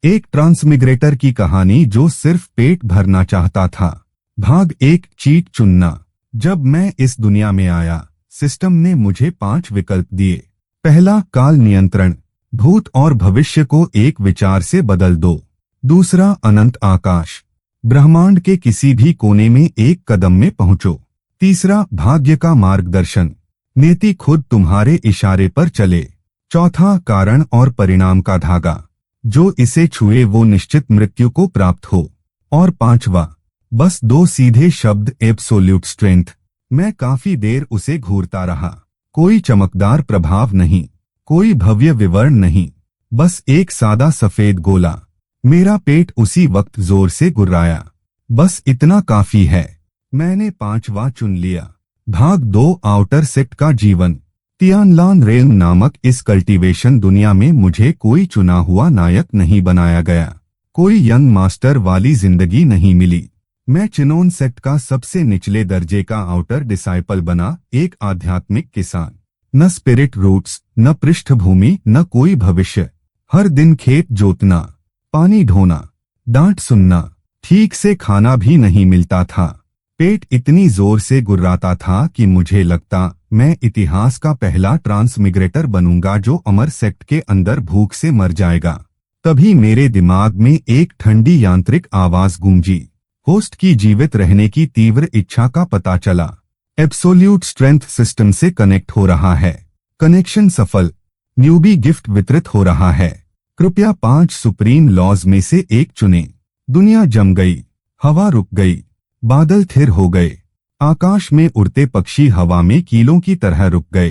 एक ट्रांसमिग्रेटर की कहानी जो सिर्फ पेट भरना चाहता था। भाग एक, चीट चुनना। जब मैं इस दुनिया में आया, सिस्टम ने मुझे 5 विकल्प दिए। पहला, काल नियंत्रण, भूत और भविष्य को एक विचार से बदल दो। दूसरा, अनंत आकाश, ब्रह्मांड के किसी भी कोने में एक कदम में पहुंचो। तीसरा, भाग्य का मार्गदर्शन, नियति खुद तुम्हारे इशारे पर चले। चौथा, कारण और परिणाम का धागा, जो इसे छुए वो निश्चित मृत्यु को प्राप्त हो। और पांचवा, बस 2 सीधे शब्द, एब्सोल्यूट स्ट्रेंथ। मैं काफी देर उसे घूरता रहा। कोई चमकदार प्रभाव नहीं, कोई भव्य विवरण नहीं, बस एक सादा सफेद गोला। मेरा पेट उसी वक्त जोर से गुर्राया। बस इतना काफी है। मैंने 5वां चुन लिया। भाग 2, आउटर सेक्ट का जीवन। तियानलान रेल्म नामक इस कल्टीवेशन दुनिया में मुझे कोई चुना हुआ नायक नहीं बनाया गया। कोई यंग मास्टर वाली जिंदगी नहीं मिली। मैं चिनोन सेक्ट का सबसे निचले दर्जे का आउटर डिसाइपल बना, एक आध्यात्मिक किसान। न स्पिरिट रूट्स, न पृष्ठभूमि, न कोई भविष्य। हर दिन खेत जोतना, पानी ढोना, डांट सुनना, ठीक से खाना भी नहीं मिलता था। पेट इतनी जोर से गुर्राता था कि मुझे लगता मैं इतिहास का पहला ट्रांसमिग्रेटर बनूंगा जो अमर सेक्ट के अंदर भूख से मर जाएगा। तभी मेरे दिमाग में एक ठंडी यांत्रिक आवाज गूंजी। होस्ट की जीवित रहने की तीव्र इच्छा का पता चला। एब्सोल्यूट स्ट्रेंथ सिस्टम से कनेक्ट हो रहा है। कनेक्शन सफल। न्यूबी गिफ्ट वितरित हो रहा है। कृपया 5 सुप्रीम लॉज में से एक चुनें। दुनिया जम गई, हवा रुक गई, बादल थिर हो गए, आकाश में उड़ते पक्षी हवा में कीलों की तरह रुक गए।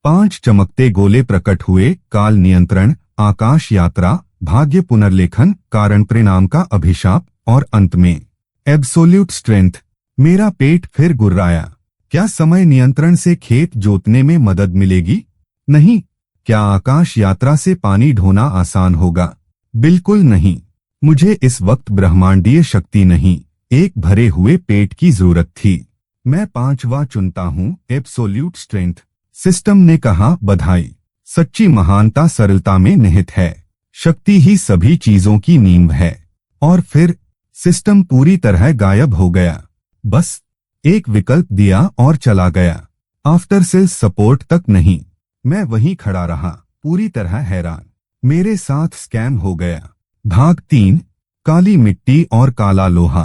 5 चमकते गोले प्रकट हुए, काल नियंत्रण, आकाश यात्रा, भाग्य पुनर्लेखन, कारण परिणाम का अभिशाप, और अंत में एब्सोल्यूट स्ट्रेंथ। मेरा पेट फिर गुर्राया। क्या समय नियंत्रण से खेत जोतने में मदद मिलेगी? नहीं। क्या आकाश यात्रा से पानी ढोना आसान होगा? बिल्कुल नहीं। मुझे इस वक्त ब्रह्मांडीय शक्ति नहीं, एक भरे हुए पेट की जरूरत थी। मैं 5वां चुनता हूँ, एब्सोल्यूट स्ट्रेंथ। सिस्टम ने कहा, बधाई। सच्ची महानता सरलता में निहित है। शक्ति ही सभी चीजों की नींव है। और फिर सिस्टम पूरी तरह गायब हो गया। बस एक विकल्प दिया और चला गया। आफ्टर सेल्स सपोर्ट तक नहीं। मैं वहीं खड़ा रहा, पूरी तरह हैरान। मेरे साथ स्कैम हो गया। भाग 3, काली मिट्टी और काला लोहा।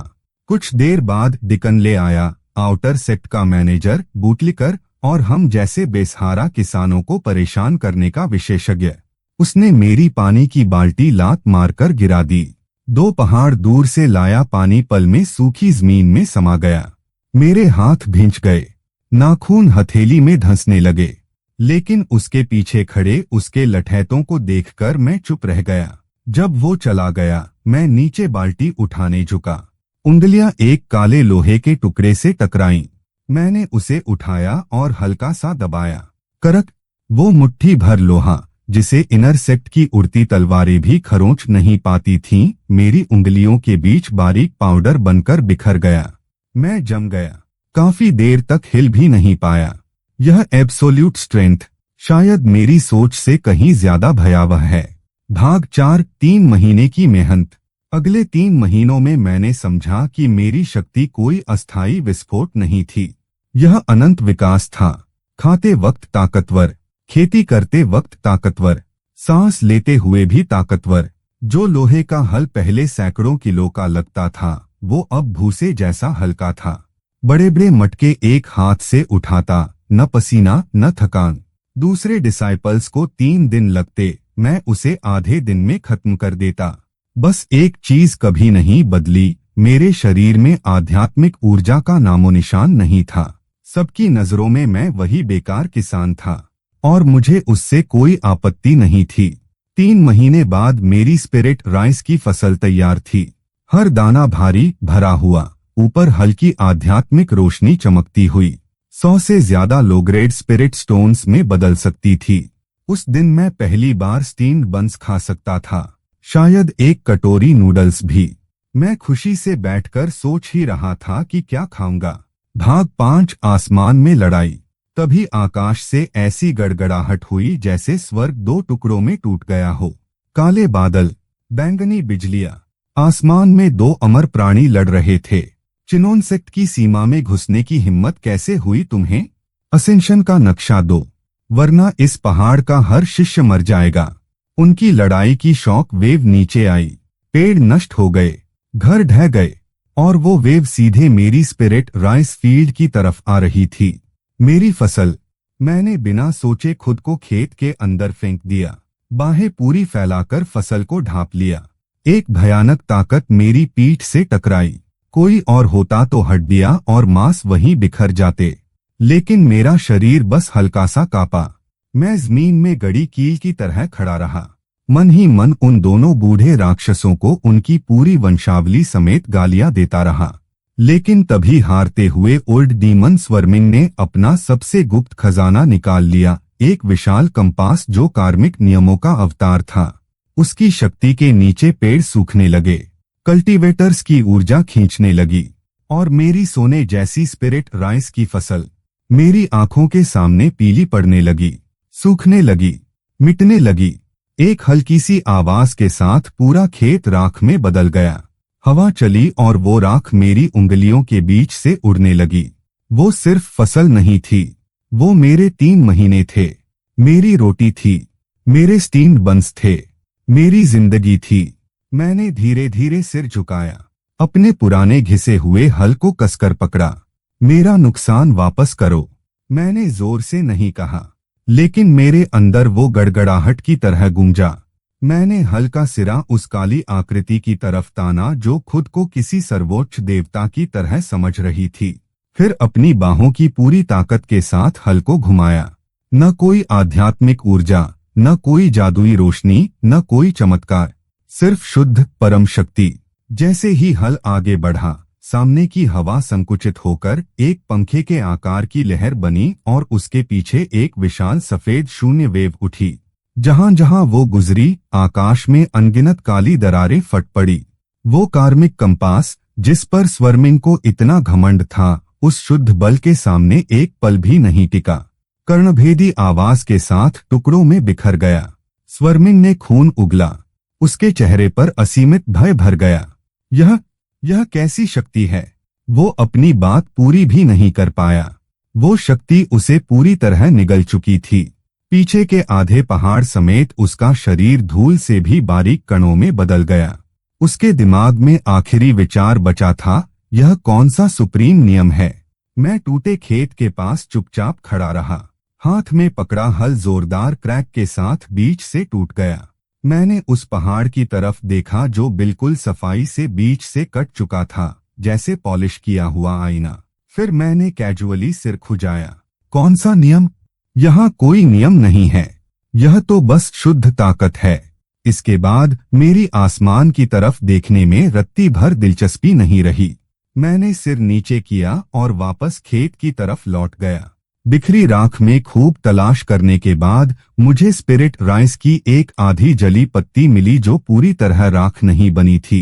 कुछ देर बाद डिकन ले आया, आउटर सेक्ट का मैनेजर, बूटलिकर और हम जैसे बेसहारा किसानों को परेशान करने का विशेषज्ञ। उसने मेरी पानी की बाल्टी लात मारकर गिरा दी। 2 पहाड़ दूर से लाया पानी पल में सूखी जमीन में समा गया। मेरे हाथ भींच गए, नाखून हथेली में धंसने लगे। लेकिन उसके पीछे खड़े उसके लठैतों को देखकर मैं चुप रह गया। जब वो चला गया, मैं नीचे बाल्टी उठाने झुका। उंगलियां एक काले लोहे के टुकड़े से टकराईं। मैंने उसे उठाया और हल्का सा दबाया। करक, वो मुट्ठी भर लोहा जिसे इनर सेक्ट की उड़ती तलवारें भी खरोंच नहीं पाती थीं, मेरी उंगलियों के बीच बारीक पाउडर बनकर बिखर गया। मैं जम गया। काफी देर तक हिल भी नहीं पाया। यह एब्सोल्यूट स्ट्रेंथ शायद मेरी सोच से कहीं ज्यादा भयावह है। भाग 4, 3 महीने की मेहनत। अगले 3 महीनों में मैंने समझा कि मेरी शक्ति कोई अस्थायी विस्फोट नहीं थी। यह अनंत विकास था। खाते वक्त ताकतवर, खेती करते वक्त ताकतवर, सांस लेते हुए भी ताकतवर। जो लोहे का हल पहले सैकड़ों किलो का लगता था, वो अब भूसे जैसा हल्का था। बड़े बड़े मटके एक हाथ से उठाता, न पसीना न थकान। दूसरे डिसाइपल्स को 3 दिन लगते, मैं उसे आधे दिन में खत्म कर देता। बस एक चीज कभी नहीं बदली, मेरे शरीर में आध्यात्मिक ऊर्जा का नामो निशान नहीं था। सबकी नजरों में मैं वही बेकार किसान था और मुझे उससे कोई आपत्ति नहीं थी। 3 महीने बाद मेरी स्पिरिट राइस की फसल तैयार थी। हर दाना भारी भरा हुआ, ऊपर हल्की आध्यात्मिक रोशनी चमकती हुई। 100 से ज्यादा लो ग्रेड स्पिरिट स्टोन्स में बदल सकती थी। उस दिन मैं पहली बार स्टीम्ड बंस खा सकता था, शायद एक कटोरी नूडल्स भी। मैं खुशी से बैठकर सोच ही रहा था कि क्या खाऊंगा। भाग 5, आसमान में लड़ाई। तभी आकाश से ऐसी गड़गड़ाहट हुई जैसे स्वर्ग 2 टुकड़ों में टूट गया हो। काले बादल, बैंगनी बिजलियां। आसमान में दो अमर प्राणी लड़ रहे थे। चिनोन सेक्ट की सीमा में घुसने की हिम्मत कैसे हुई तुम्हें? असेंशन का नक्शा दो, वरना इस पहाड़ का हर शिष्य मर जाएगा। उनकी लड़ाई की शॉक वेव नीचे आई। पेड़ नष्ट हो गए, घर ढह गए, और वो वेव सीधे मेरी स्पिरिट राइस फील्ड की तरफ आ रही थी। मेरी फसल। मैंने बिना सोचे खुद को खेत के अंदर फेंक दिया, बाहें पूरी फैलाकर फसल को ढांप लिया। एक भयानक ताकत मेरी पीठ से टकराई। कोई और होता तो हड्डियां और मांस वहीं बिखर जाते, लेकिन मेरा शरीर बस हल्का सा कांपा। मैं जमीन में गड़ी कील की तरह खड़ा रहा, मन ही मन उन दोनों बूढ़े राक्षसों को उनकी पूरी वंशावली समेत गालियां देता रहा। लेकिन तभी हारते हुए ओल्ड डीमन स्वर्मिंग ने अपना सबसे गुप्त खजाना निकाल लिया, एक विशाल कंपास जो कार्मिक नियमों का अवतार था। उसकी शक्ति के नीचे पेड़ सूखने लगे, कल्टीवेटर्स की ऊर्जा खींचने लगी, और मेरी सोने जैसी स्पिरिट राइस की फसल मेरी आंखों के सामने पीली पड़ने लगी, सूखने लगी, मिटने लगी। एक हल्की सी आवाज के साथ पूरा खेत राख में बदल गया। हवा चली और वो राख मेरी उंगलियों के बीच से उड़ने लगी। वो सिर्फ फसल नहीं थी, वो मेरे 3 महीने थे, मेरी रोटी थी, मेरे स्टीम्ड बंस थे, मेरी जिंदगी थी। मैंने धीरे धीरे सिर झुकाया, अपने पुराने घिसे हुए हल को कसकर पकड़ा। मेरा नुकसान वापस करो, मैंने जोर से नहीं कहा, लेकिन मेरे अंदर वो गड़गड़ाहट की तरह गूंजा। मैंने हल्का सिरा उस काली आकृति की तरफ ताना जो खुद को किसी सर्वोच्च देवता की तरह समझ रही थी। फिर अपनी बाहों की पूरी ताकत के साथ हल को घुमाया। न कोई आध्यात्मिक ऊर्जा, न कोई जादुई रोशनी, न कोई चमत्कार, सिर्फ शुद्ध परम शक्ति। जैसे ही हल आगे बढ़ा, सामने की हवा संकुचित होकर एक पंखे के आकार की लहर बनी और उसके पीछे एक विशाल सफेद शून्य वेव उठी। जहां जहां वो गुजरी, आकाश में अनगिनत काली दरारें फट पड़ी। वो कार्मिक कंपास जिस पर स्वर्मिंग को इतना घमंड था, उस शुद्ध बल के सामने एक पल भी नहीं टिका। कर्णभेदी आवाज के साथ टुकड़ों में बिखर गया। स्वर्मिंग ने खून उगला, उसके चेहरे पर असीमित भय भर गया। यह कैसी शक्ति है? वो अपनी बात पूरी भी नहीं कर पाया। वो शक्ति उसे पूरी तरह निगल चुकी थी। पीछे के आधे पहाड़ समेत उसका शरीर धूल से भी बारीक कणों में बदल गया। उसके दिमाग में आखिरी विचार बचा था, यह कौन सा सुप्रीम नियम है? मैं टूटे खेत के पास चुपचाप खड़ा रहा। हाथ में पकड़ा हल जोरदार क्रैक के साथ बीच से टूट गया। मैंने उस पहाड़ की तरफ देखा जो बिल्कुल सफाई से बीच से कट चुका था, जैसे पॉलिश किया हुआ आईना। फिर मैंने कैजुअली सिर खुजाया। कौन सा नियम? यहाँ कोई नियम नहीं है, यह तो बस शुद्ध ताकत है। इसके बाद मेरी आसमान की तरफ देखने में रत्ती भर दिलचस्पी नहीं रही। मैंने सिर नीचे किया और वापस खेत की तरफ लौट गया। बिखरी राख में खूब तलाश करने के बाद मुझे स्पिरिट राइस की एक आधी जली पत्ती मिली जो पूरी तरह राख नहीं बनी थी।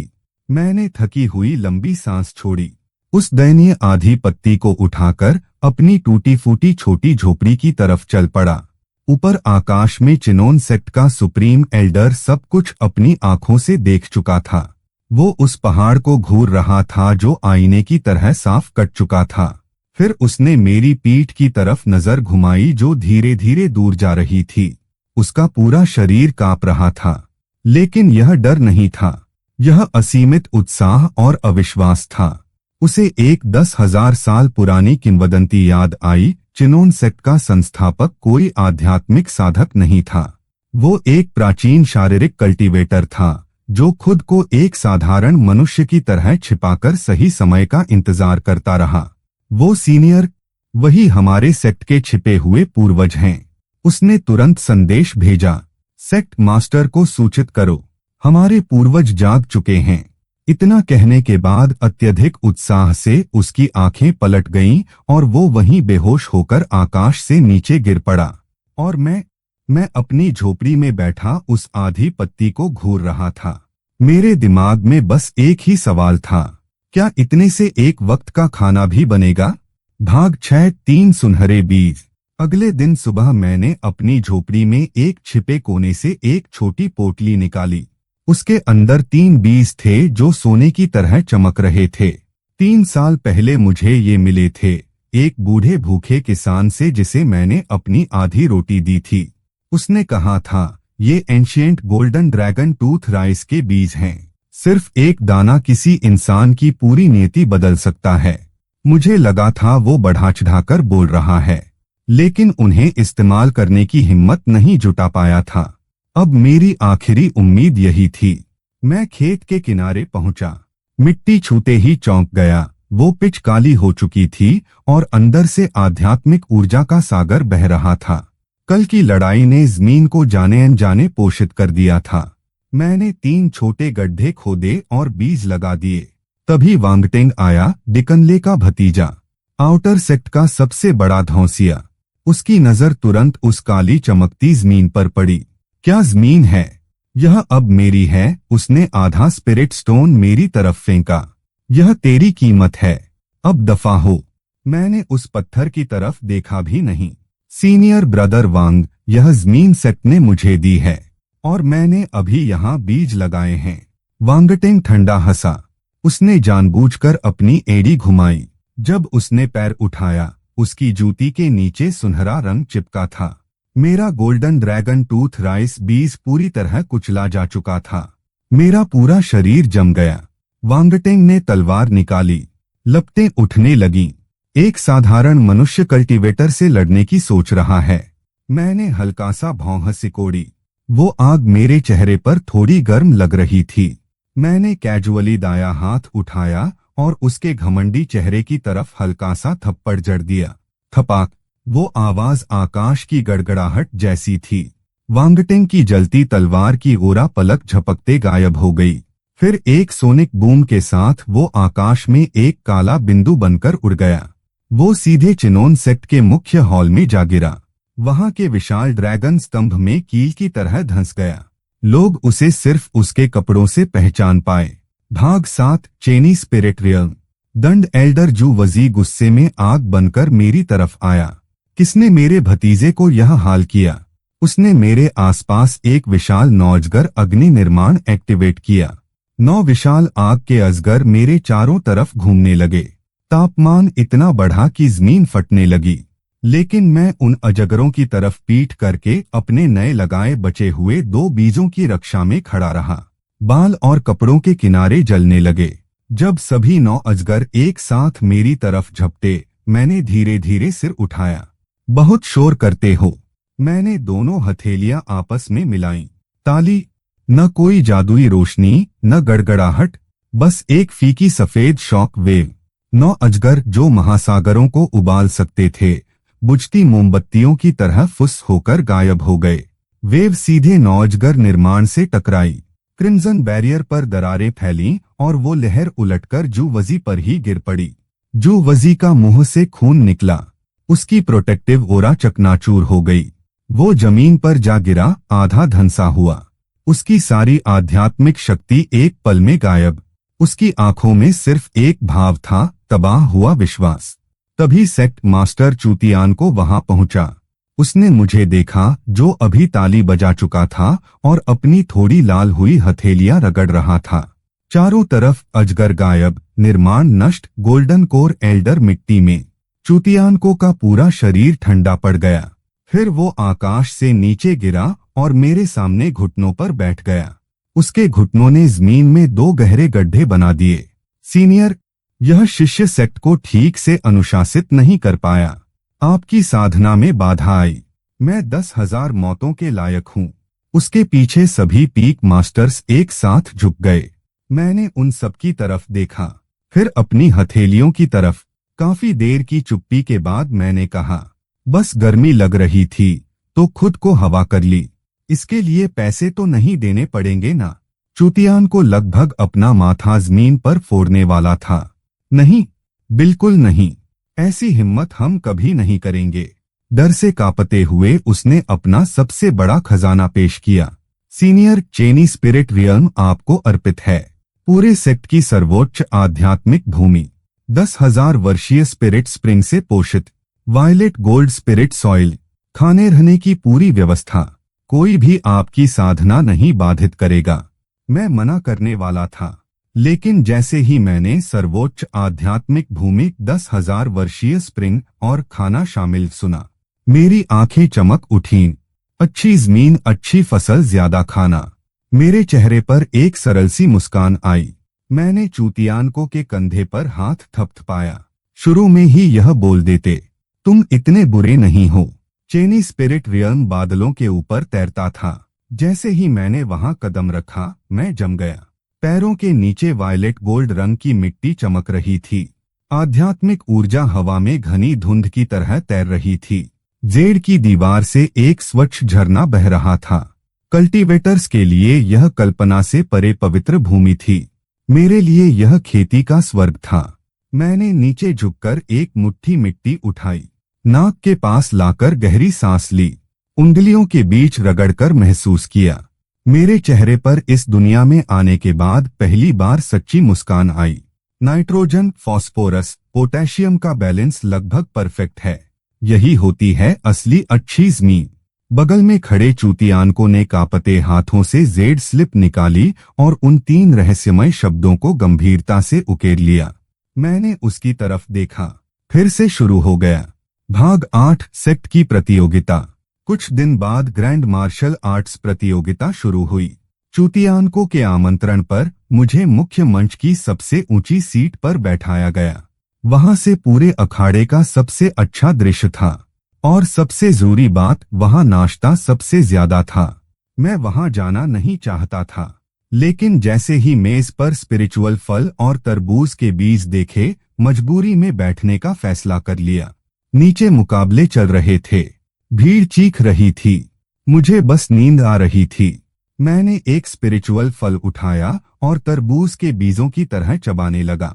मैंने थकी हुई लंबी सांस छोड़ी। उस दयनीय आधी पत्ती को उठाकर अपनी टूटी फूटी छोटी झोपड़ी की तरफ चल पड़ा। ऊपर आकाश में चिनोन सेक्ट का सुप्रीम एल्डर सब कुछ अपनी आंखों से देख चुका था। वो उस पहाड़ को घूर रहा था जो आईने की तरह साफ कट चुका था। फिर उसने मेरी पीठ की तरफ नजर घुमाई जो धीरे धीरे दूर जा रही थी। उसका पूरा शरीर कांप रहा था, लेकिन यह डर नहीं था, यह असीमित उत्साह और अविश्वास था। उसे एक 10,000 साल पुरानी किंवदंती याद आई, चिनोन सेक्ट का संस्थापक कोई आध्यात्मिक साधक नहीं था। वो एक प्राचीन शारीरिक कल्टीवेटर था जो खुद को एक साधारण मनुष्य की तरह छिपाकर सही समय का इंतजार करता रहा। वो सीनियर, वही हमारे सेक्ट के छिपे हुए पूर्वज हैं। उसने तुरंत संदेश भेजा, सेक्ट मास्टर को सूचित करो, हमारे पूर्वज जाग चुके हैं। इतना कहने के बाद अत्यधिक उत्साह से उसकी आंखें पलट गईं और वो वहीं बेहोश होकर आकाश से नीचे गिर पड़ा। और मैं अपनी झोपड़ी में बैठा उस आधी पत्ती को घूर रहा था। मेरे दिमाग में बस एक ही सवाल था, क्या इतने से एक वक्त का खाना भी बनेगा? भाग 6 3 सुनहरे बीज। अगले दिन सुबह मैंने अपनी झोपड़ी में एक छिपे कोने से एक छोटी पोटली निकाली। उसके अंदर 3 बीज थे जो सोने की तरह चमक रहे थे। 3 साल पहले मुझे ये मिले थे, एक बूढ़े भूखे किसान से जिसे मैंने अपनी आधी रोटी दी थी। उसने कहा था, ये ancient golden dragon tooth rice के बीज हैं। सिर्फ एक दाना किसी इंसान की पूरी नियति बदल सकता है। मुझे लगा था वो बढ़ा चढ़ाकर बोल रहा है, लेकिन उन्हें इस्तेमाल करने की हिम्मत नहीं जुटा पाया था। अब मेरी आखिरी उम्मीद यही थी। मैं खेत के किनारे पहुंचा। मिट्टी छूते ही चौंक गया। वो पिच काली हो चुकी थी और अंदर से आध्यात्मिक ऊर्जा का सागर बह रहा था। कल की लड़ाई ने जमीन को जाने अनजाने पोषित कर दिया था। मैंने 3 छोटे गड्ढे खोदे और बीज लगा दिए। तभी वांगटेंग आया, डिकनले का भतीजा, आउटर सेक्ट का सबसे बड़ा धौंसिया। उसकी नजर तुरंत उस काली चमकती जमीन पर पड़ी। क्या जमीन है? यह अब मेरी है। उसने आधा स्पिरिट स्टोन मेरी तरफ फेंका। यह तेरी कीमत है, अब दफा हो। मैंने उस पत्थर की तरफ देखा भी नहीं। सीनियर ब्रदर वांग, यह जमीन सेक्ट ने मुझे दी है और मैंने अभी यहाँ बीज लगाए हैं। वांगटेंग ठंडा हंसा। उसने जानबूझकर अपनी एड़ी घुमाई। जब उसने पैर उठाया, उसकी जूती के नीचे सुनहरा रंग चिपका था। मेरा गोल्डन ड्रैगन टूथ राइस बीज पूरी तरह कुचला जा चुका था। मेरा पूरा शरीर जम गया। वांगटेंग ने तलवार निकाली। लपटें उठने लगीं। एक साधारण मनुष्य कल्टीवेटर से लड़ने की सोच रहा है। मैंने हल्का सा भौं सिकोड़ी। वो आग मेरे चेहरे पर थोड़ी गर्म लग रही थी। मैंने कैजुअली दाया हाथ उठाया और उसके घमंडी चेहरे की तरफ हल्का सा थप्पड़ जड़ दिया। थपाक। वो आवाज आकाश की गड़गड़ाहट जैसी थी। वांगटेंग की जलती तलवार की गोरा पलक झपकते गायब हो गई। फिर एक सोनिक बूम के साथ वो आकाश में एक काला बिंदु बनकर उड़ गया। वो सीधे चिनोन सेक्ट के मुख्य हॉल में जा गिरा। वहां के विशाल ड्रैगन स्तंभ में कील की तरह धंस गया। लोग उसे सिर्फ उसके कपड़ों से पहचान पाए। भाग 7, चेनी स्पिरिट रियल्म। दंड एल्डर जू वजी गुस्से में आग बनकर मेरी तरफ आया। किसने मेरे भतीजे को यह हाल किया? उसने मेरे आसपास एक विशाल 9 अजगर अग्नि निर्माण एक्टिवेट किया। 9 विशाल आग के अजगर मेरे चारों तरफ घूमने लगे। तापमान इतना बढ़ा कि जमीन फटने लगी, लेकिन मैं उन अजगरों की तरफ पीठ करके अपने नए लगाए बचे हुए 2 बीजों की रक्षा में खड़ा रहा। बाल और कपड़ों के किनारे जलने लगे। जब सभी 9 अजगर एक साथ मेरी तरफ झपटे, मैंने धीरे धीरे सिर उठाया। बहुत शोर करते हो। मैंने दोनों हथेलियां आपस में मिलाईं। ताली। न कोई जादुई रोशनी, न गड़गड़ाहट, बस एक फीकी सफेद शॉक वेव। 9 अजगर जो महासागरों को उबाल सकते थे, बुझती मोमबत्तियों की तरह फुस होकर गायब हो गए। वेव सीधे 9 अजगर निर्माण से टकराई। क्रिम्सन बैरियर पर दरारें फैलीं और वो लहर उलटकर जू वजी पर ही गिर पड़ी। जू वजी का मुंह से खून निकला। उसकी प्रोटेक्टिव ओरा चकनाचूर हो गई। वो जमीन पर जा गिरा, आधा धंसा हुआ। उसकी सारी आध्यात्मिक शक्ति एक पल में गायब। उसकी आंखों में सिर्फ एक भाव था, तबाह हुआ विश्वास। तभी सेक्ट मास्टर चूतियान को वहां पहुंचा। उसने मुझे देखा, जो अभी ताली बजा चुका था और अपनी थोड़ी लाल हुई हथेलियां रगड़ रहा था। चारों तरफ अजगर गायब, निर्माण नष्ट, गोल्डन कोर एल्डर मिट्टी में। चूतियान को का पूरा शरीर ठंडा पड़ गया। फिर वो आकाश से नीचे गिरा और मेरे सामने घुटनों पर बैठ गया। उसके घुटनों ने जमीन में 2 गहरे गड्ढे बना दिए। सीनियर, यह शिष्य सेक्ट को ठीक से अनुशासित नहीं कर पाया। आपकी साधना में बाधा आई। मैं 10,000 मौतों के लायक हूँ। उसके पीछे सभी पीक मास्टर्स एक साथ झुक गए। मैंने उन सबकी तरफ देखा, फिर अपनी हथेलियों की तरफ। काफी देर की चुप्पी के बाद मैंने कहा, बस गर्मी लग रही थी तो खुद को हवा कर ली। इसके लिए पैसे तो नहीं देने पड़ेंगे ना? चूतियान को लगभग अपना माथा जमीन पर फोड़ने वाला था। नहीं, बिल्कुल नहीं। ऐसी हिम्मत हम कभी नहीं करेंगे। डर से कांपते हुए उसने अपना सबसे बड़ा खजाना पेश किया। सीनियर, चेनी स्पिरिट रियल्म आपको अर्पित है। पूरे सेक्ट की सर्वोच्च आध्यात्मिक भूमि, 10,000 वर्षीय स्पिरिट स्प्रिंग से पोषित, वायलेट गोल्ड स्पिरिट सॉइल, खाने रहने की पूरी व्यवस्था। कोई भी आपकी साधना नहीं बाधित करेगा। मैं मना करने वाला था, लेकिन जैसे ही मैंने सर्वोच्च आध्यात्मिक भूमि 10,000 वर्षीय स्प्रिंग और खाना शामिल सुना, मेरी आंखें चमक उठीं। अच्छी जमीन, अच्छी फसल, ज्यादा खाना। मेरे चेहरे पर एक सरल सी मुस्कान आई। मैंने चूतियानको के कंधे पर हाथ थपथपाया। शुरू में ही यह बोल देते, तुम इतने बुरे नहीं हो। चेनी स्पिरिट रियल्म बादलों के ऊपर तैरता था। जैसे ही मैंने वहां कदम रखा, मैं जम गया। पैरों के नीचे वायलेट गोल्ड रंग की मिट्टी चमक रही थी। आध्यात्मिक ऊर्जा हवा में घनी धुंध की तरह तैर रही थी। जेड की दीवार से एक स्वच्छ झरना बह रहा था। कल्टीवेटर्स के लिए यह कल्पना से परे पवित्र भूमि थी। मेरे लिए यह खेती का स्वर्ग था। मैंने नीचे झुककर एक मुट्ठी मिट्टी उठाई, नाक के पास लाकर गहरी सांस ली, उंगलियों के बीच रगड़कर महसूस किया। मेरे चेहरे पर इस दुनिया में आने के बाद पहली बार सच्ची मुस्कान आई। नाइट्रोजन, फास्फोरस, पोटेशियम का बैलेंस लगभग परफेक्ट है। यही होती है असली अच्छी जमीन। बगल में खड़े चूतियानको ने कांपते हाथों से जेड स्लिप निकाली और उन 3 रहस्यमय शब्दों को गंभीरता से उकेर लिया। मैंने उसकी तरफ देखा। फिर से शुरू हो गया। भाग 8, सेक्ट की प्रतियोगिता। कुछ दिन बाद ग्रैंड मार्शल आर्ट्स प्रतियोगिता शुरू हुई। चूतियानको के आमंत्रण पर मुझे मुख्य मंच की सबसे ऊंची सीट पर बैठाया गया। वहां से पूरे अखाड़े का सबसे अच्छा दृश्य था और सबसे जरूरी बात, वहां नाश्ता सबसे ज्यादा था। मैं वहां जाना नहीं चाहता था, लेकिन जैसे ही मेज पर स्पिरिचुअल फल और तरबूज के बीज देखे, मजबूरी में बैठने का फैसला कर लिया। नीचे मुकाबले चल रहे थे। भीड़ चीख रही थी। मुझे बस नींद आ रही थी। मैंने एक स्पिरिचुअल फल उठाया और तरबूज के बीजों की तरह चबाने लगा।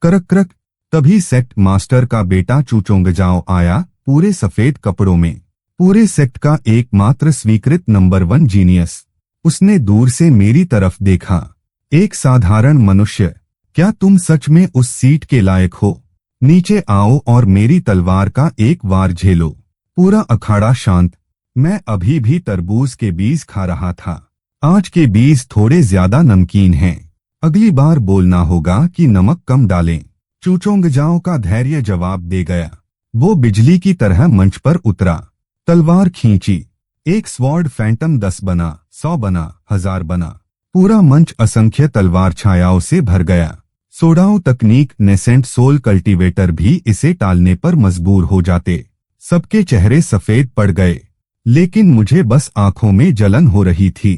करक करक। तभी सेक्ट मास्टर का बेटा चूचोंगजाओ आया, पूरे सफेद कपड़ों में। पूरे सेक्ट का एकमात्र स्वीकृत नंबर 1 जीनियस। उसने दूर से मेरी तरफ देखा। एक साधारण मनुष्य, क्या तुम सच में उस सीट के लायक हो? नीचे आओ और मेरी तलवार का एक वार झेलो। पूरा अखाड़ा शांत। मैं अभी भी तरबूज के बीज खा रहा था। आज के बीज थोड़े ज्यादा नमकीन हैं। अगली बार बोलना होगा कि नमक कम डालें। चूचोंगजाओ का धैर्य जवाब दे गया। वो बिजली की तरह मंच पर उतरा, तलवार खींची। एक स्वॉर्ड फैंटम 10 बना, 100 बना, 1000 बना। पूरा मंच असंख्य तलवार छायाओं से भर गया। सोडाओ तकनीक नेसेंट सोल कल्टीवेटर भी इसे टालने पर मजबूर हो जाते। सबके चेहरे सफेद पड़ गए, लेकिन मुझे बस आंखों में जलन हो रही थी।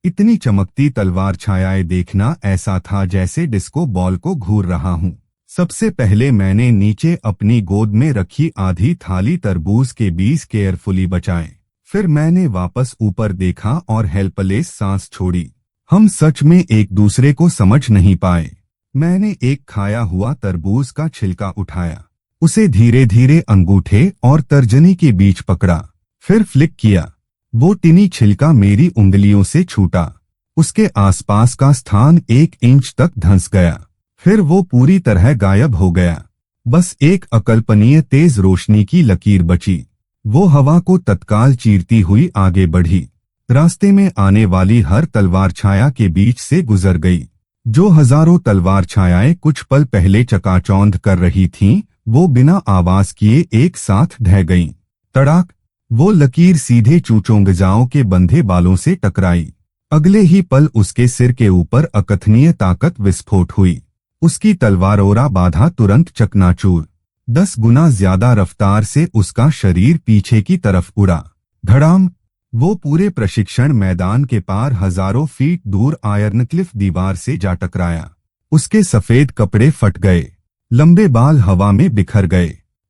इतनी चमकती तलवार छायाएं देखना ऐसा था जैसे डिस्को बॉल को घूर रहा हूं। सबसे पहले मैंने नीचे अपनी गोद में रखी आधी थाली तरबूज के बीज केयरफुली बचाए। फिर मैंने वापस ऊपर देखा और हेल्पलेस सांस छोड़ी। हम सच में एक दूसरे को समझ नहीं पाए। मैंने एक खाया हुआ तरबूज का छिलका उठाया, उसे धीरे धीरे अंगूठे और तर्जनी के बीच पकड़ा, फिर फ्लिक किया। वो टिनी छिलका मेरी उंगलियों से छूटा। उसके आसपास का स्थान 1 इंच तक धंस गया। फिर वो पूरी तरह गायब हो गया। बस एक अकल्पनीय तेज रोशनी की लकीर बची। वो हवा को तत्काल चीरती हुई आगे बढ़ी। रास्ते में आने वाली हर तलवार छाया के बीच से गुजर गई। जो हजारों तलवार छायाएं कुछ पल पहले चकाचौंध कर रही थीं, वो बिना आवाज किए एक साथ ढह गईं। तड़ाक! वो लकीर सीधे चूचोंगजाओ के बंधे बालों से टकराई। अगले ही पल उसके सिर के ऊपर अकथनीय ताकत विस्फोट हुई। उसकी तलवारोरा बाधा तुरंत चकनाचूर। 10 गुना ज्यादा रफ्तार से उसका शरीर पीछे की तरफ उड़ा। धड़ाम! वो पूरे प्रशिक्षण मैदान के पार हजारों फीट दूर आयरनक्लिफ दीवार से जा टकराया। उसके सफेद कपड़े फट गए, लंबे बाल हवा में बिखर गए,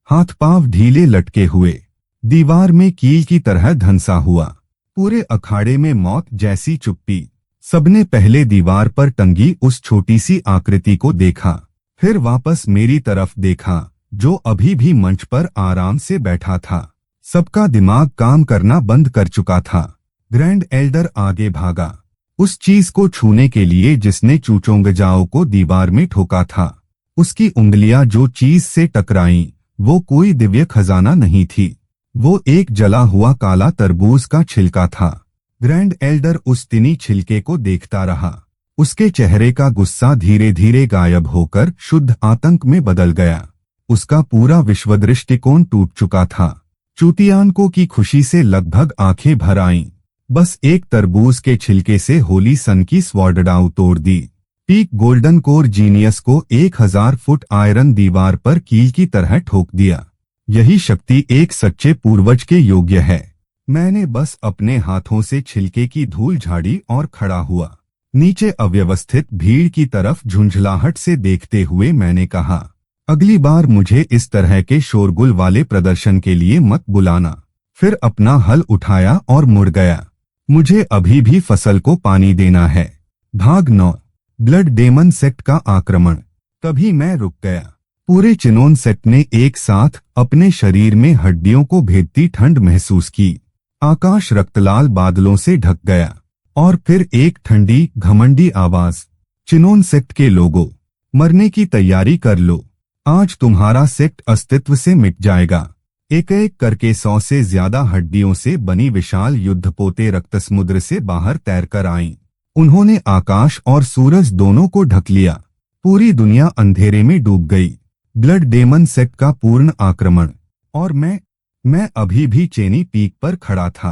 हाथ पांव ढीले लटके हुए। दीवार में कील की तरह धंसा हुआ। पूरे अखाड़े में मौत जैसी चुप्पी। सबने पहले दीवार पर टंगी उस छोटी सी आकृति को देखा, फिर वापस मेरी तरफ देखा, जो अभी भी मंच पर आराम से बैठा था। सबका दिमाग काम करना बंद कर चुका था। ग्रैंड एल्डर आगे भागा, उस चीज को छूने के लिए जिसने चूचोंगजाओ को दीवार में ठोका था। उसकी उंगलियां जो चीज से टकराईं, वो कोई दिव्य खजाना नहीं थी। वो एक जला हुआ काला तरबूज का छिलका था। ग्रैंड एल्डर उस तिनी छिलके को देखता रहा। उसके चेहरे का गुस्सा धीरे धीरे गायब होकर शुद्ध आतंक में बदल गया। उसका पूरा विश्व दृष्टिकोण टूट चुका था। चूतियानको की खुशी से लगभग आंखें भर आईं। बस एक तरबूज के छिलके से होली सन की स्वॉर्डडाउ तोड़ दी। पीक गोल्डन कोर जीनियस को 1000 फुट आयरन दीवार पर कील की तरह ठोक दिया। यही शक्ति एक सच्चे पूर्वज के योग्य है। मैंने बस अपने हाथों से छिलके की धूल झाड़ी और खड़ा हुआ। नीचे अव्यवस्थित भीड़ की तरफ झुंझलाहट से देखते हुए मैंने कहा, अगली बार मुझे इस तरह के शोरगुल वाले प्रदर्शन के लिए मत बुलाना। फिर अपना हल उठाया और मुड़ गया। मुझे अभी भी फसल को पानी देना है। भाग 9। ब्लड डेमन सेक्ट का आक्रमण। तभी मैं रुक गया। पूरे चिनोन सेक्ट ने एक साथ अपने शरीर में हड्डियों को भेदती ठंड महसूस की। आकाश रक्तलाल बादलों से ढक गया और फिर एक ठंडी घमंडी आवाज, चिनोन सेक्ट के लोगों, मरने की तैयारी कर लो। आज तुम्हारा सेक्ट अस्तित्व से मिट जाएगा। एक एक करके 100 से ज्यादा हड्डियों से बनी विशाल युद्धपोते रक्त समुद्र से बाहर तैरकर आईं। उन्होंने आकाश और सूरज दोनों को ढक लिया। पूरी दुनिया अंधेरे में डूब गई। ब्लड डेमन सेक्ट का पूर्ण आक्रमण। और मैं अभी भी चेनी पीक पर खड़ा था,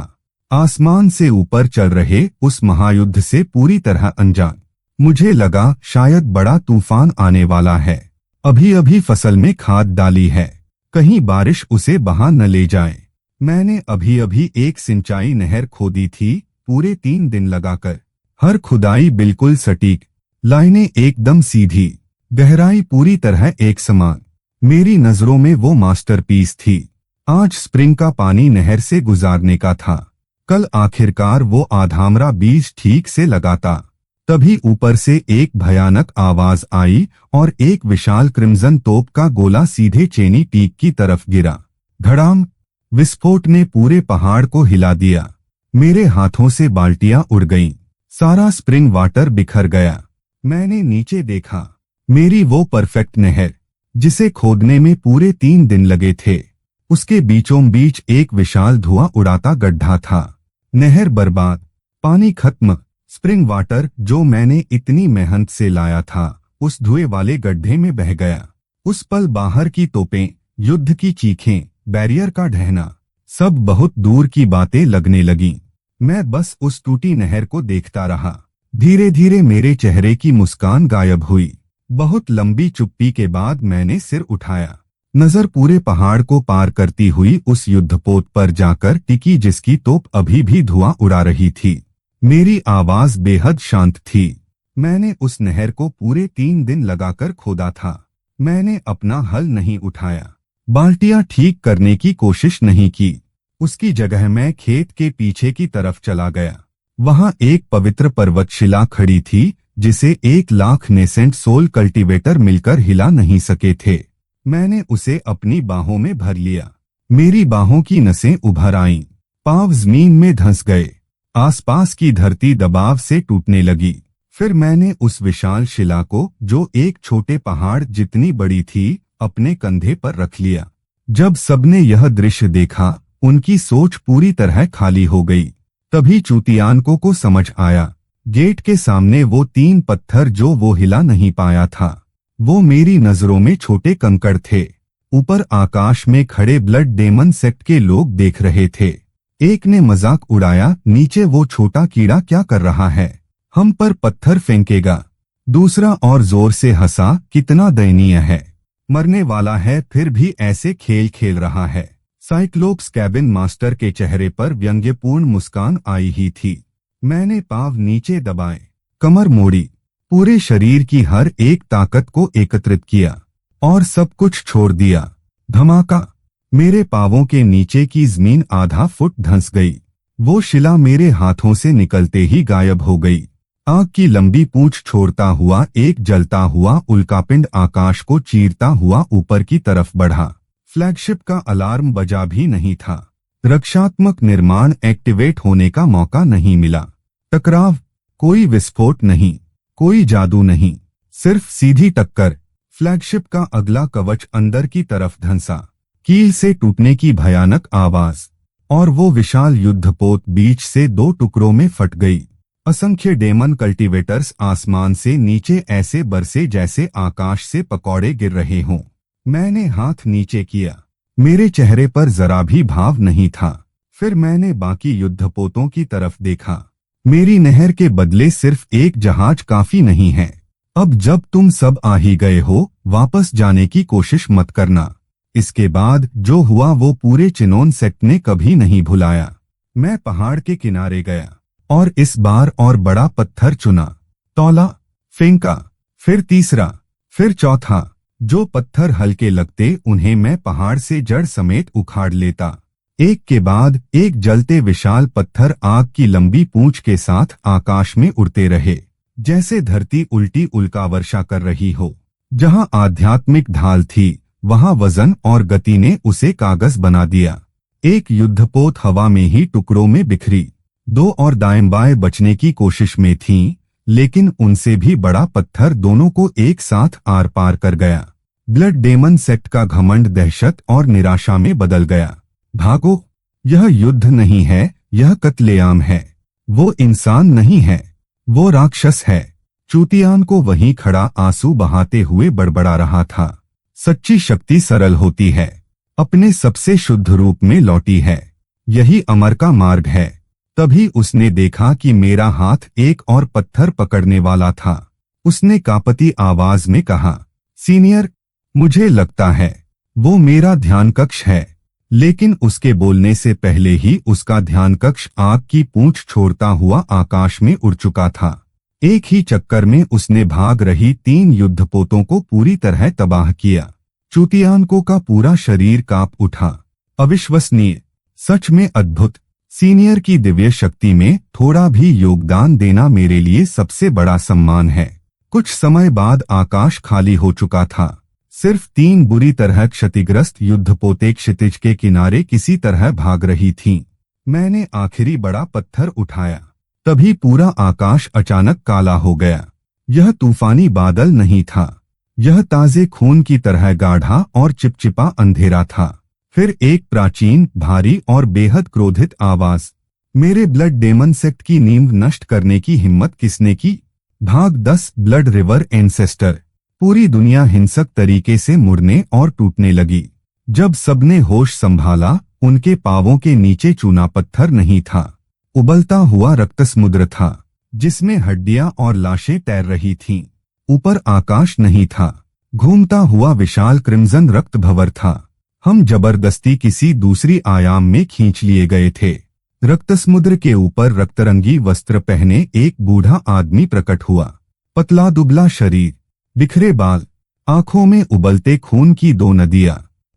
आसमान से ऊपर चल रहे उस महायुद्ध से पूरी तरह अनजान। मुझे लगा शायद बड़ा तूफान आने वाला है। अभी अभी फसल में खाद डाली है, कहीं बारिश उसे बहा न ले जाए। मैंने अभी अभी एक सिंचाई नहर खोदी थी, पूरे 3 दिन लगाकर। हर खुदाई बिल्कुल सटीक, लाइनें एकदम सीधी, गहराई पूरी तरह एक समान। मेरी नजरों में वो मास्टरपीस थी। आज स्प्रिंग का पानी नहर से गुजारने का था। कल आखिरकार वो आधामरा बीज ठीक से लगाता। तभी ऊपर से एक भयानक आवाज आई और एक विशाल क्रिम्जन तोप का गोला सीधे चेनी पीक की तरफ गिरा। धड़ाम! विस्फोट ने पूरे पहाड़ को हिला दिया। मेरे हाथों से बाल्टियां उड़ गईं। सारा स्प्रिंग वाटर बिखर गया। मैंने नीचे देखा। मेरी वो परफेक्ट नहर, जिसे खोदने में पूरे 3 दिन लगे थे, उसके बीचों बीच एक विशाल धुआं उड़ाता गड्ढा था। नहर बर्बाद, पानी खत्म। स्प्रिंग वाटर जो मैंने इतनी मेहनत से लाया था, उस धुएं वाले गड्ढे में बह गया। उस पल बाहर की तोपें, युद्ध की चीखें, बैरियर का ढहना, सब बहुत दूर की बातें लगने लगीं। मैं बस उस टूटी नहर को देखता रहा। धीरे धीरे मेरे चेहरे की मुस्कान गायब हुई। बहुत लंबी चुप्पी के बाद मैंने सिर उठाया। नजर पूरे पहाड़ को पार करती हुई उस युद्धपोत पर जाकर टिकी जिसकी तोप अभी भी धुआं उड़ा रही थी। मेरी आवाज बेहद शांत थी। मैंने उस नहर को पूरे 3 दिन लगाकर खोदा था। मैंने अपना हल नहीं उठाया, बाल्टियां ठीक करने की कोशिश नहीं की। उसकी जगह मैं खेत के पीछे की तरफ चला गया। वहां एक पवित्र पर्वतशिला खड़ी थी, जिसे 1 लाख नेसेंट सोल कल्टीवेटर मिलकर हिला नहीं सके थे। मैंने उसे अपनी बाहों में भर लिया। मेरी बाहों की नसें उभर आईं, पांव जमीन में धंस गए। आसपास की धरती दबाव से टूटने लगी। फिर मैंने उस विशाल शिला को, जो एक छोटे पहाड़ जितनी बड़ी थी, अपने कंधे पर रख लिया। जब सबने यह दृश्य देखा, उनकी सोच पूरी तरह खाली हो गई। तभी चूतियानको को समझ आया। गेट के सामने वो 3 पत्थर जो वो हिला नहीं पाया था, वो मेरी नजरों में छोटे कंकड़ थे। ऊपर आकाश में खड़े ब्लड डेमन सेक्ट के लोग देख रहे थे। एक ने मजाक उड़ाया, नीचे वो छोटा कीड़ा क्या कर रहा है, हम पर पत्थर फेंकेगा। दूसरा और जोर से हंसा, कितना दयनीय है, मरने वाला है फिर भी ऐसे खेल खेल रहा है। साइक्लोप्स कैबिन मास्टर के चेहरे पर व्यंग्यपूर्ण मुस्कान आई ही थी। मैंने पांव नीचे दबाए, कमर मोड़ी, पूरे शरीर की हर एक ताकत को एकत्रित किया और सब कुछ छोड़ दिया। धमाका! मेरे पांवों के नीचे की जमीन आधा फुट धंस गई। वो शिला मेरे हाथों से निकलते ही गायब हो गई। आग की लंबी पूंछ छोड़ता हुआ एक जलता हुआ उल्कापिंड आकाश को चीरता हुआ ऊपर की तरफ बढ़ा। फ्लैगशिप का अलार्म बजा भी नहीं था। रक्षात्मक निर्माण एक्टिवेट होने का मौका नहीं मिला। टकराव, कोई विस्फोट नहीं, कोई जादू नहीं, सिर्फ सीधी टक्कर। फ्लैगशिप का अगला कवच अंदर की तरफ धंसा, कील से टूटने की भयानक आवाज, और वो विशाल युद्धपोत बीच से 2 टुकड़ों में फट गई। असंख्य डेमन कल्टीवेटर्स आसमान से नीचे ऐसे बरसे जैसे आकाश से पकौड़े गिर रहे हों। मैंने हाथ नीचे किया। मेरे चेहरे पर जरा भी भाव नहीं था। फिर मैंने बाकी युद्धपोतों की तरफ देखा। मेरी नहर के बदले सिर्फ एक जहाज काफी नहीं है। अब जब तुम सब आ ही गए हो, वापस जाने की कोशिश मत करना। इसके बाद जो हुआ वो पूरे चिनोन सेक्ट ने कभी नहीं भुलाया। मैं पहाड़ के किनारे गया और इस बार और बड़ा पत्थर चुना, तौला, फेंका, फिर तीसरा, फिर चौथा। जो पत्थर हल्के लगते उन्हें मैं पहाड़ से जड़ समेत उखाड़ लेता। एक के बाद एक जलते विशाल पत्थर आग की लंबी पूंछ के साथ आकाश में उड़ते रहे, जैसे धरती उल्टी उल्का वर्षा कर रही हो। जहां आध्यात्मिक ढाल थी, वहां वजन और गति ने उसे कागज बना दिया। एक युद्धपोत हवा में ही टुकड़ों में बिखरी। दो और दाएं बाएं बचने की कोशिश में थीं, लेकिन उनसे भी बड़ा पत्थर दोनों को एक साथ आर पार कर गया। ब्लड डेमन सेक्ट का घमंड दहशत और निराशा में बदल गया। भागो, यह युद्ध नहीं है, यह कत्लेआम है। वो इंसान नहीं है, वो राक्षस है। चूतियान को वहीं खड़ा आंसू बहाते हुए बड़बड़ा रहा था। सच्ची शक्ति सरल होती है, अपने सबसे शुद्ध रूप में लौटी है। यही अमर का मार्ग है। तभी उसने देखा कि मेरा हाथ एक और पत्थर पकड़ने वाला था। उसने कांपती आवाज में कहा, सीनियर, मुझे लगता है वो मेरा ध्यान कक्ष है। लेकिन उसके बोलने से पहले ही उसका ध्यान कक्ष आग की पूंछ छोड़ता हुआ आकाश में उड़ चुका था। एक ही चक्कर में उसने भाग रही 3 युद्धपोतों को पूरी तरह तबाह किया। चूतियानको का पूरा शरीर कांप उठा। अविश्वसनीय, सच में अद्भुत। सीनियर की दिव्य शक्ति में थोड़ा भी योगदान देना मेरे लिए सबसे बड़ा सम्मान है। कुछ समय बाद आकाश खाली हो चुका था। सिर्फ 3 बुरी तरह क्षतिग्रस्त युद्धपोते क्षितिज के किनारे किसी तरह भाग रही थीं। मैंने आखिरी बड़ा पत्थर उठाया। तभी पूरा आकाश अचानक काला हो गया। यह तूफानी बादल नहीं था, यह ताजे खून की तरह गाढ़ा और चिपचिपा अंधेरा था। फिर एक प्राचीन, भारी और बेहद क्रोधित आवाज, मेरे ब्लड डेमन सेक्ट की नींव नष्ट करने की हिम्मत किसने की? भाग 10 ब्लड रिवर एंसेस्टर। पूरी दुनिया हिंसक तरीके से मुड़ने और टूटने लगी। जब सबने होश संभाला, उनके पांवों के नीचे चूना पत्थर नहीं था, उबलता हुआ रक्त समुद्र था, जिसमें हड्डियां और लाशें तैर रही थीं। ऊपर आकाश नहीं था, घूमता हुआ विशाल क्रिम्जन रक्त भंवर था। हम जबरदस्ती किसी दूसरी आयाम में खींच लिए गए थे। रक्त समुद्र के ऊपर रक्तरंगी वस्त्र पहने एक बूढ़ा आदमी प्रकट हुआ। पतला दुबला शरीर, बिखरे बाल, आंखों में उबलते खून की 2 नदियां।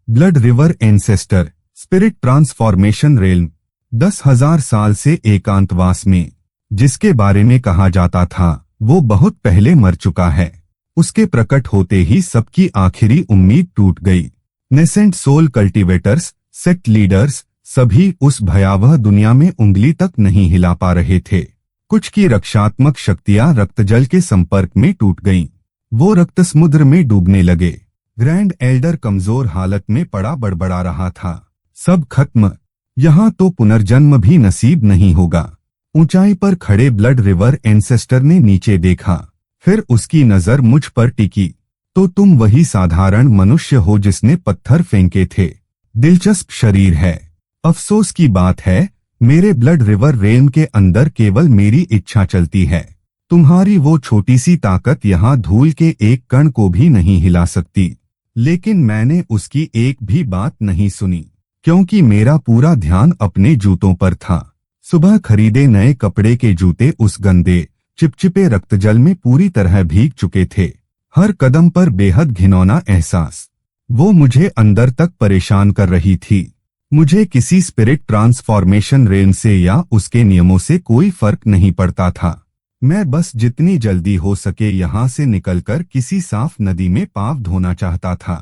Blood river ancestor, spirit transformation realm. 10,000 साल से एकांतवास में जिसके बारे में कहा जाता था, वो बहुत पहले मर चुका है। उसके प्रकट होते ही सबकी आखिरी उम्मीद टूट गई। Nascent soul cultivators, sect leaders, सभी उस भयावह दुनिया में उंगली तक नहीं हिला पा रहे थे। कुछ की रक्षात्मक शक्तियां रक्तजल के संपर्क में टूट गईं। वो रक्त समुद्र में डूबने लगे। ग्रैंड एल्डर कमजोर हालत में पड़ा बड़बड़ा रहा था, सब खत्म, यहाँ तो पुनर्जन्म भी नसीब नहीं होगा। ऊंचाई पर खड़े ब्लड रिवर एंसेस्टर ने नीचे देखा, फिर उसकी नजर मुझ पर टिकी। तो तुम वही साधारण मनुष्य हो जिसने पत्थर फेंके थे। दिलचस्प शरीर है। अफसोस की बात है, मेरे ब्लड रिवर रेल्म के अंदर केवल मेरी इच्छा चलती है। तुम्हारी वो छोटी सी ताकत यहाँ धूल के एक कण को भी नहीं हिला सकती। लेकिन मैंने उसकी एक भी बात नहीं सुनी, क्योंकि मेरा पूरा ध्यान अपने जूतों पर था। सुबह खरीदे नए कपड़े के जूते उस गंदे, चिपचिपे रक्तजल में पूरी तरह भीग चुके थे। हर कदम पर बेहद घिनौना एहसास। वो मुझे अंदर तक परेशान कर रही थी। मुझे किसी स्पिरिट ट्रांसफॉर्मेशन रेंज से या उसके नियमों से कोई फर्क नहीं पड़ता था। मैं बस जितनी जल्दी हो सके यहाँ से निकलकर किसी साफ नदी में पाँव धोना चाहता था।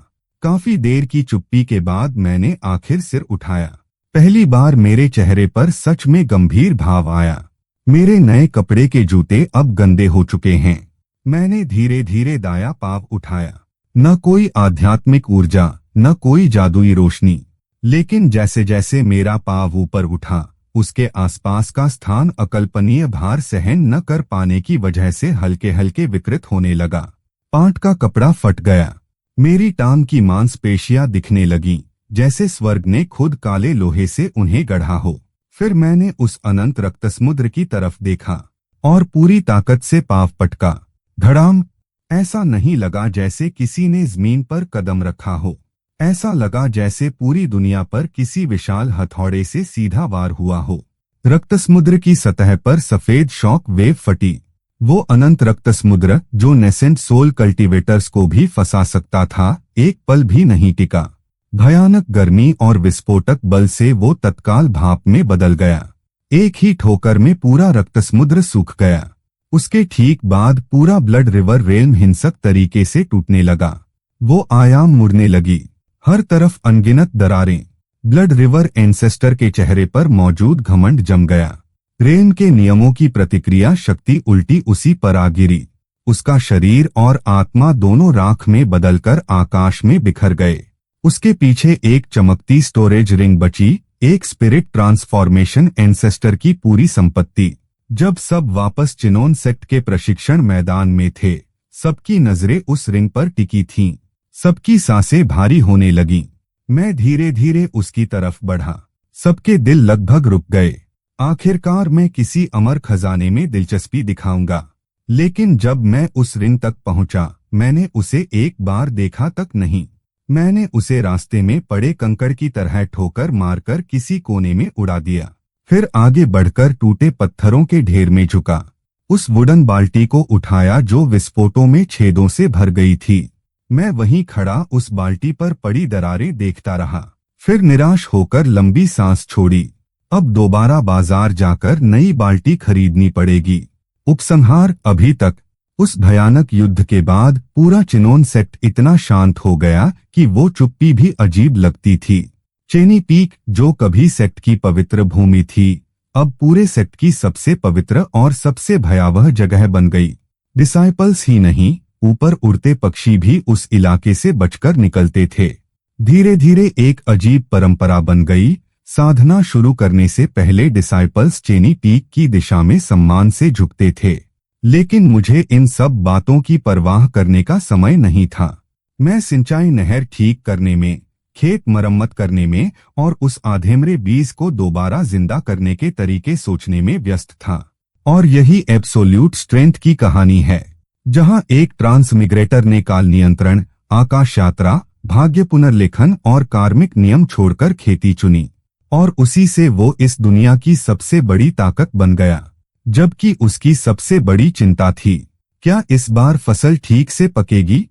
काफी देर की चुप्पी के बाद मैंने आखिर सिर उठाया। पहली बार मेरे चेहरे पर सच में गंभीर भाव आया। मेरे नए कपड़े के जूते अब गंदे हो चुके हैं। मैंने धीरे धीरे दायां पाँव उठाया। न कोई आध्यात्मिक ऊर्जा, न कोई जादुई रोशनी, लेकिन जैसे जैसे मेरा पाँव ऊपर उठा, उसके आसपास का स्थान अकल्पनीय भार सहन न कर पाने की वजह से हल्के हल्के विकृत होने लगा। पाट का कपड़ा फट गया। मेरी टांग की मांसपेशियां दिखने लगीं, जैसे स्वर्ग ने खुद काले लोहे से उन्हें गढ़ा हो। फिर मैंने उस अनंत रक्त समुद्र की तरफ देखा और पूरी ताकत से पाँव पटका। धड़ाम! ऐसा नहीं लगा जैसे किसी ने जमीन पर कदम रखा हो। ऐसा लगा जैसे पूरी दुनिया पर किसी विशाल हथौड़े से सीधा वार हुआ हो। रक्त समुद्र की सतह पर सफेद शॉक वेव फटी। वो अनंत रक्त समुद्र जो नेसेंट सोल कल्टीवेटर्स को भी फंसा सकता था, एक पल भी नहीं टिका। भयानक गर्मी और विस्फोटक बल से वो तत्काल भाप में बदल गया। एक ही ठोकर में पूरा रक्त समुद्र सूख गया। उसके ठीक बाद पूरा ब्लड रिवर रेल्म हिंसक तरीके से टूटने लगा। वो आयाम मुड़ने लगी। हर तरफ अनगिनत दरारें। ब्लड रिवर एंसेस्टर के चेहरे पर मौजूद घमंड जम गया। रेल्म के नियमों की प्रतिक्रिया शक्ति उल्टी उसी पर आ गिरी। उसका शरीर और आत्मा दोनों राख में बदलकर आकाश में बिखर गए। उसके पीछे एक चमकती स्टोरेज रिंग बची, एक स्पिरिट ट्रांसफॉर्मेशन एंसेस्टर की पूरी संपत्ति। जब सब वापस चिनोन सेक्ट के प्रशिक्षण मैदान में थे, सबकी नजरें उस रिंग पर टिकी थीं। सबकी सांसें भारी होने लगीं। मैं धीरे धीरे उसकी तरफ बढ़ा। सबके दिल लगभग रुक गए। आखिरकार मैं किसी अमर खजाने में दिलचस्पी दिखाऊंगा। लेकिन जब मैं उस रिंग तक पहुंचा, मैंने उसे एक बार देखा तक नहीं। मैंने उसे रास्ते में पड़े कंकड़ की तरह ठोकर मारकर किसी कोने में उड़ा दिया। फिर आगे बढ़कर टूटे पत्थरों के ढेर में झुका। उस वुडन बाल्टी को उठाया जो विस्फोटों में छेदों से भर गई थी। मैं वहीं खड़ा उस बाल्टी पर पड़ी दरारें देखता रहा। फिर निराश होकर लंबी सांस छोड़ी। अब दोबारा बाजार जाकर नई बाल्टी खरीदनी पड़ेगी। उपसंहार! अभी तक उस भयानक युद्ध के बाद पूरा चिनोन सेक्ट इतना शांत हो गया कि वो चुप्पी भी अजीब लगती थी। चेनी पीक, जो कभी सेक्ट की पवित्र भूमि थी, अब पूरे सेक्ट की सबसे पवित्र और सबसे भयावह जगह बन गई। डिसाइपल्स ही नहीं, ऊपर उड़ते पक्षी भी उस इलाके से बचकर निकलते थे। धीरे धीरे एक अजीब परंपरा बन गई। साधना शुरू करने से पहले डिसाइपल्स चेनी पीक की दिशा में सम्मान से झुकते थे। लेकिन मुझे इन सब बातों की परवाह करने का समय नहीं था। मैं सिंचाई नहर ठीक करने में, खेत मरम्मत करने में और उस आधेमरे बीज को दोबारा जिंदा करने के तरीके सोचने में व्यस्त था। और यही एब्सोल्यूट स्ट्रेंथ की कहानी है, जहां एक ट्रांसमिग्रेटर ने काल नियंत्रण, आकाश यात्रा, भाग्य पुनर्लेखन और कार्मिक नियम छोड़कर खेती चुनी। और उसी से वो इस दुनिया की सबसे बड़ी ताकत बन गया। जबकि उसकी सबसे बड़ी चिंता थी, क्या इस बार फसल ठीक से पकेगी?